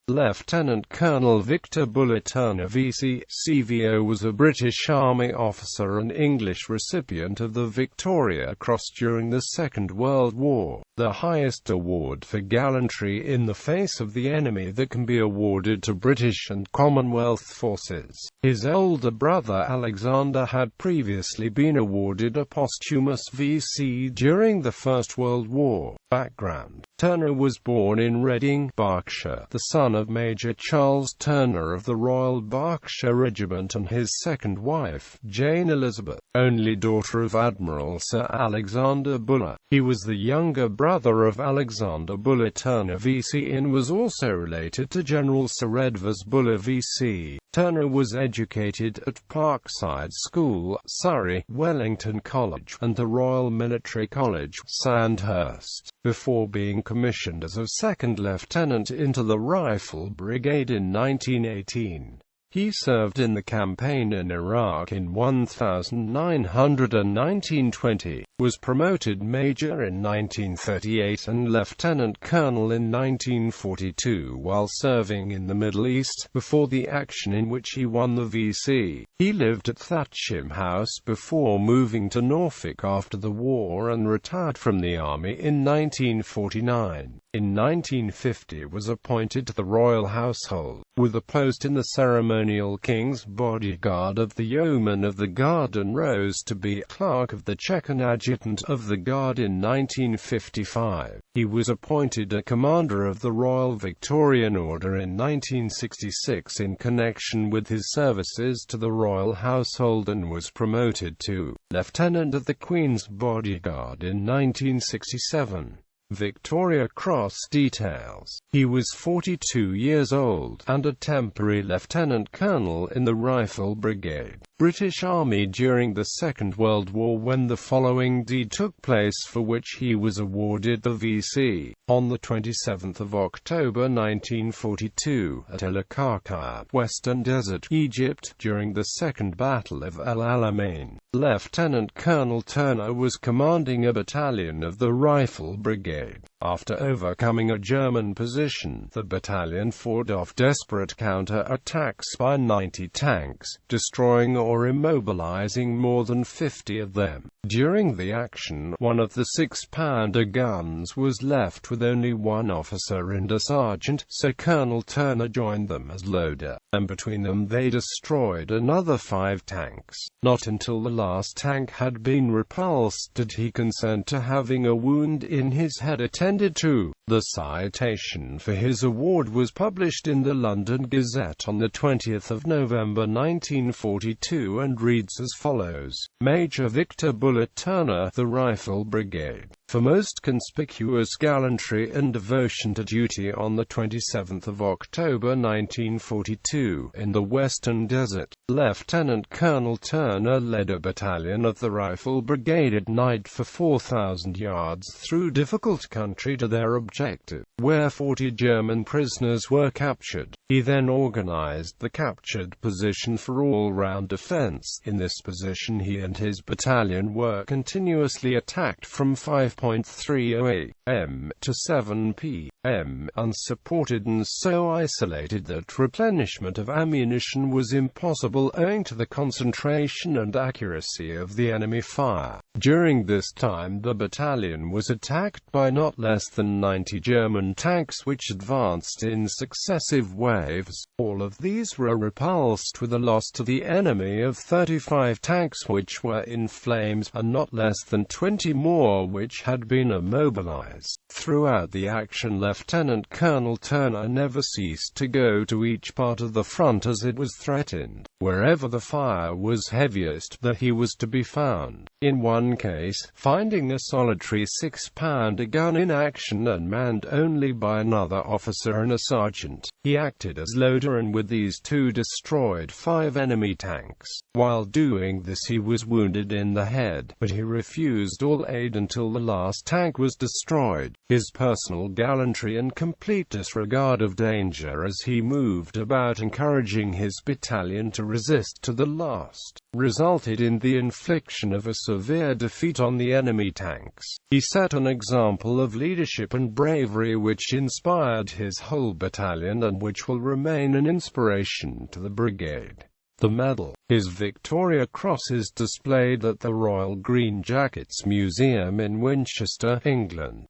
Lieutenant Colonel Victor Bullet Turner VC, CVO was a British Army officer and English recipient of the Victoria Cross during the Second World War, the highest award for gallantry in the face of the enemy that can be awarded to British and Commonwealth forces. His older brother Alexander had previously been awarded a posthumous VC during the First World War. Background: Turner was born in Reading, Berkshire, the son of Major Charles Turner of the Royal Berkshire Regiment and his second wife, Jane Elizabeth, only daughter of Admiral Sir Alexander Buller. He was the younger brother of Alexander Buller Turner VC and was also related to General Sir Edward Buller VC. Turner was educated at Parkside School, Surrey, Wellington College, and the Royal Military College, Sandhurst, before being commissioned as a second lieutenant into the Rifle Brigade in 1918. He served in the campaign in Iraq in 1900 and 1920, was promoted major in 1938 and lieutenant colonel in 1942 while serving in the Middle East, before the action in which he won the VC. He lived at Thatcham House before moving to Norfolk after the war and retired from the army in 1949. In 1950 was appointed to the royal household, with a post in the ceremonial King's Bodyguard of the Yeoman of the Guard, and rose to be Clerk of the Check and Adjutant of the Guard in 1955. He was appointed a Commander of the Royal Victorian Order in 1966 in connection with his services to the royal household, and was promoted to Lieutenant of the Queen's Bodyguard in 1967. Victoria Cross details: he was 42 years old, and a temporary lieutenant colonel in the Rifle Brigade, British Army during the Second World War, when the following deed took place for which he was awarded the VC. On the 27th of October 1942, at El Akaka, Western Desert, Egypt, during the Second Battle of El Alamein, Lieutenant Colonel Turner was commanding a battalion of the Rifle Brigade. After overcoming a German position, the battalion fought off desperate counter-attacks by 90 tanks, destroying or immobilizing more than 50 of them. During the action, one of the 6-pounder guns was left with only one officer and a sergeant, so Colonel Turner joined them as loader, and between them they destroyed another 5 tanks. Not until the last tank had been repulsed did he consent to having a wound in his head attended to. The citation for his award was published in the London Gazette on the 20th of November 1942 and reads as follows: Major Victor Bullet Turner, the Rifle Brigade, for most conspicuous gallantry and devotion to duty on the 27th of October 1942 in the Western Desert. Lieutenant Colonel Turner led a battalion of the Rifle Brigade at night for 4,000 yards through difficult country to their objective, where 40 German prisoners were captured. He then organized the captured position for all-round defense. In this position he and his battalion were continuously attacked from 5:30 am to 7 p.m., unsupported and so isolated that replenishment of ammunition was impossible owing to the concentration and accuracy of the enemy fire. During this time the battalion was attacked by not less than 90 German tanks which advanced in successive waves. All of these were repulsed with a loss to the enemy of 35 tanks which were in flames, and not less than 20 more which had been immobilized. Throughout the action, Lieutenant Colonel Turner never ceased to go to each part of the front as it was threatened. Wherever the fire was heaviest, there he was to be found. In one case, finding a solitary 6-pounder gun in action and manned only by another officer and a sergeant, he acted acted as loader and with these two destroyed 5 enemy tanks. While doing this he was wounded in the head, but he refused all aid until the last tank was destroyed. His personal gallantry and complete disregard of danger as he moved about encouraging his battalion to resist to the last, resulted in the infliction of a severe defeat on the enemy tanks. He set an example of leadership and bravery which inspired his whole battalion and which will remain an inspiration to the brigade. The medal. His Victoria Cross is displayed at the Royal Green Jackets Museum in Winchester, England.